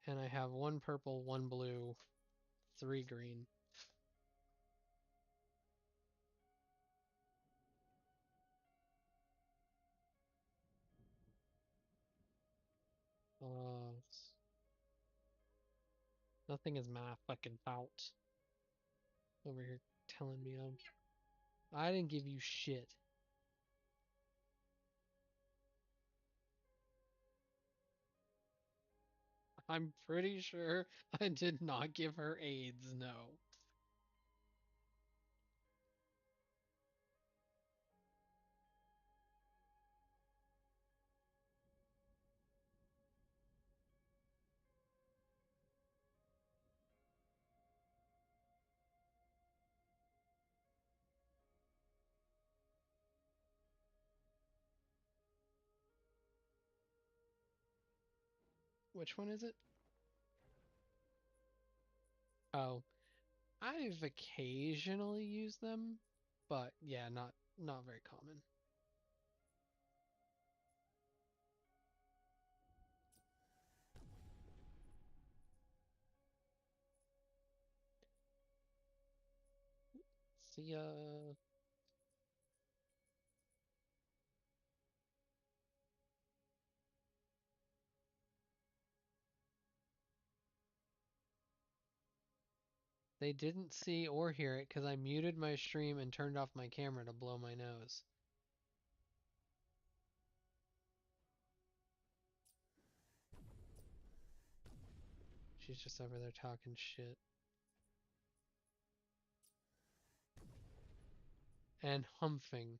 And I have 1 purple, 1 blue, 3 green. Nothing is my fucking fault. Over here telling me I didn't give you shit. I'm pretty sure I did not give her AIDS, no. Which one is it? Oh, I've occasionally used them, but yeah, not very common. See ya. They didn't see or hear it because I muted my stream and turned off my camera to blow my nose. She's just over there talking shit. And humping.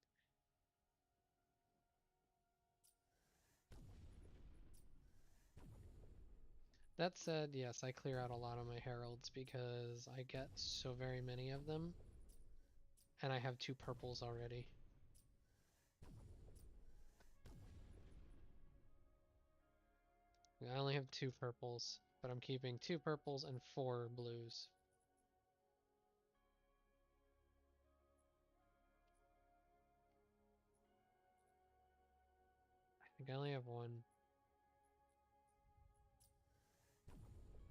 That said, yes, I clear out a lot of my heralds because I get so very many of them. And I have 2 purples already. I only have 2 purples, but I'm keeping 2 purples and 4 blues. I think I only have 1.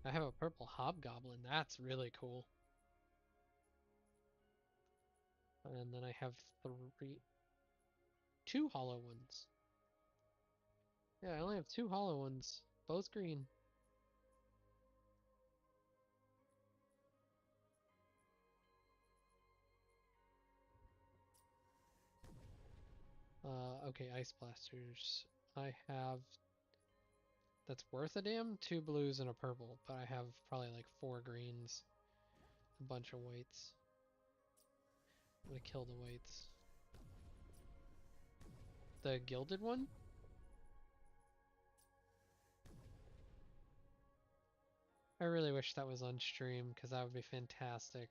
I have a purple hobgoblin. That's really cool. And then I have two hollow ones. Yeah, I only have two hollow ones, both green. Okay, ice blasters. I have, that's worth a damn, two blues and a purple, but I have probably like four greens, a bunch of whites. I'm gonna kill the whites. The gilded one? I really wish that was on stream, because that would be fantastic.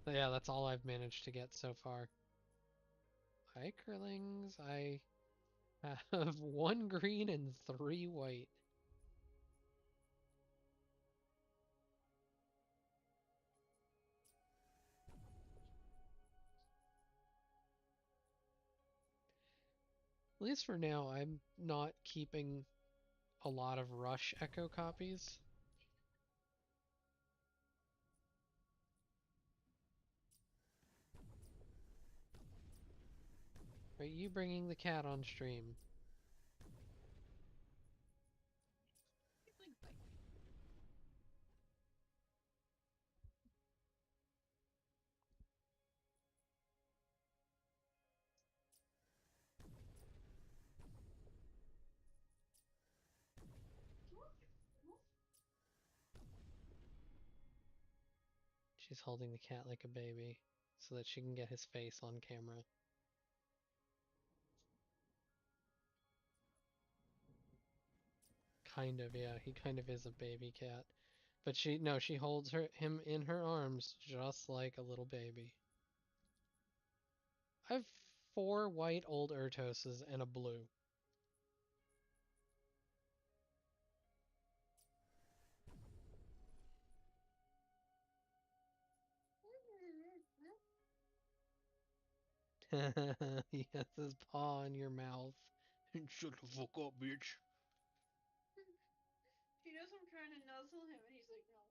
But yeah, that's all I've managed to get so far. Hi, Curlings. I have one green and three white. At least for now, I'm not keeping a lot of rush echo copies. Are you bringing the cat on stream? She's holding the cat like a baby so that she can get his face on camera. Kind of, yeah, he kind of is a baby cat. But she holds him in her arms just like a little baby. I have four white old Ertoses and a blue. He has his paw in your mouth. Shut the fuck up, bitch. He knows I'm trying to nuzzle him, and he's like, no.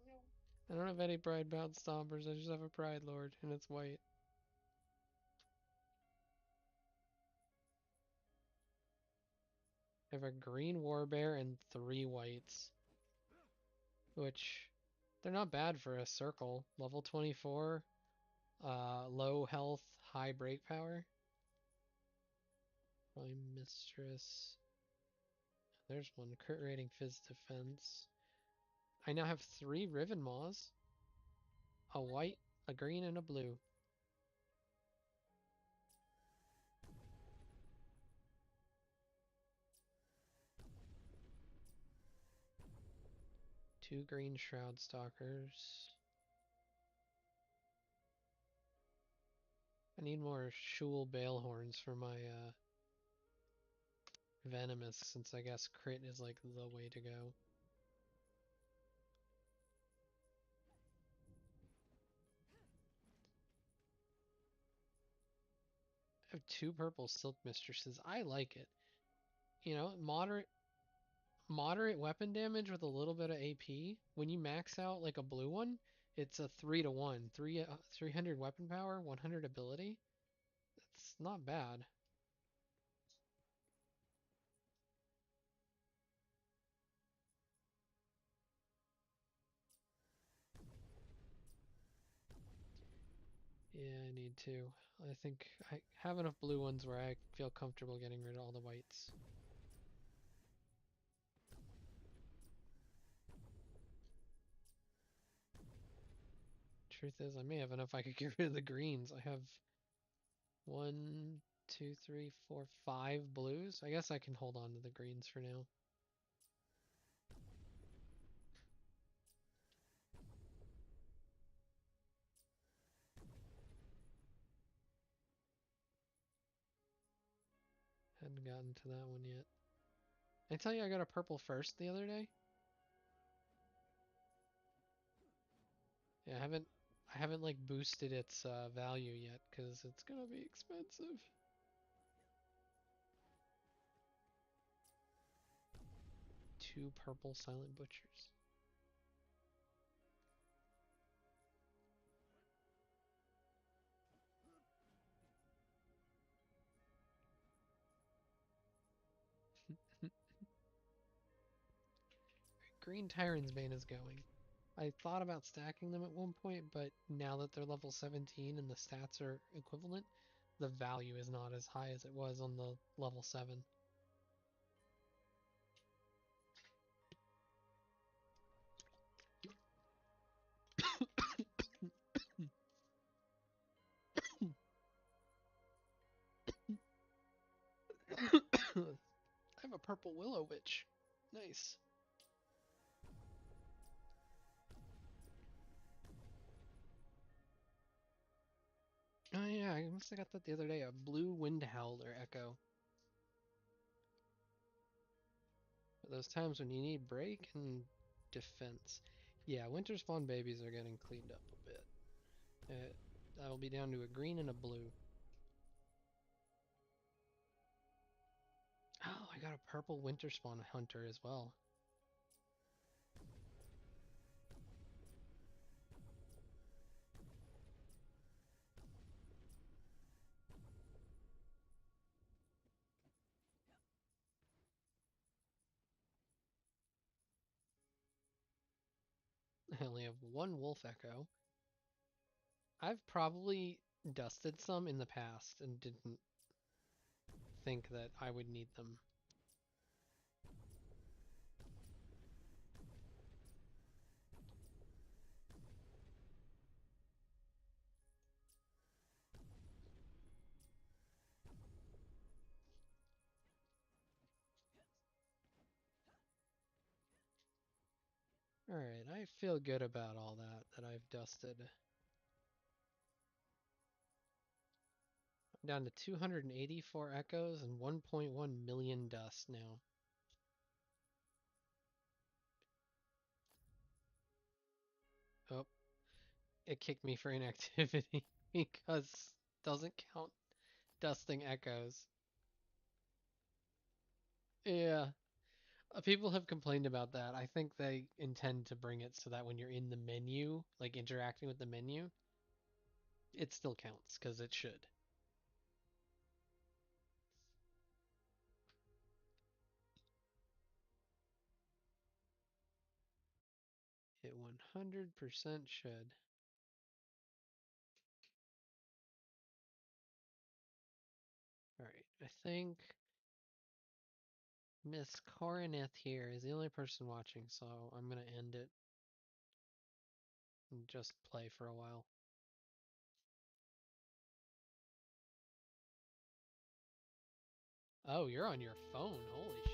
No. I don't have any Pride Bound Stompers, I just have a Pride Lord, and it's white. I have a green Warbear and three whites. Which, they're not bad for a circle. Level 24, low health, high break power. Prime Mistress. There's one, crit rating, Fizz defense. I now have three Riven Maws. A white, a green, and a blue. Two green Shroud Stalkers. I need more Shul Balehorns for my Venomous, since I guess crit is like the way to go. I have two purple Silk Mistresses. I like it. You know, moderate weapon damage with a little bit of AP. When you max out like a blue one, it's a 3-to-1. 300 weapon power, 100 ability. That's not bad. Yeah, I need to. I think I have enough blue ones where I feel comfortable getting rid of all the whites. Truth is, I may have enough I could get rid of the greens. I have 1, 2, 3, 4, 5 blues. I guess I can hold on to the greens for now. Hadn't gotten to that one yet. Did I tell you I got a purple first the other day? Yeah, I haven't like boosted its value yet because it's gonna be expensive. 2 purple silent butchers. Green Tyrant's Bane is going. I thought about stacking them at one point, but now that they're level 17 and the stats are equivalent, the value is not as high as it was on the level 7. I have a purple Willow Witch. Nice. Oh yeah, I must have got that the other day. A blue Wind Howler Echo. Those times when you need break and defense. Yeah, Winter Spawn babies are getting cleaned up a bit. That'll be down to a green and a blue. Oh, I got a purple Winter Spawn hunter as well. I only have one Wolf Echo. I've probably dusted some in the past and didn't think that I would need them. Alright, I feel good about all that I've dusted. I'm down to 284 echoes and 1.1 million dust now. Oh, it kicked me for inactivity because it doesn't count dusting echoes. Yeah, people have complained about that. I think they intend to bring it so that when you're in the menu, like interacting with the menu, it still counts because it should. It 100% should. Alright, I think Miss Coroneth here is the only person watching, so I'm gonna end it and just play for a while. Oh, you're on your phone. Holy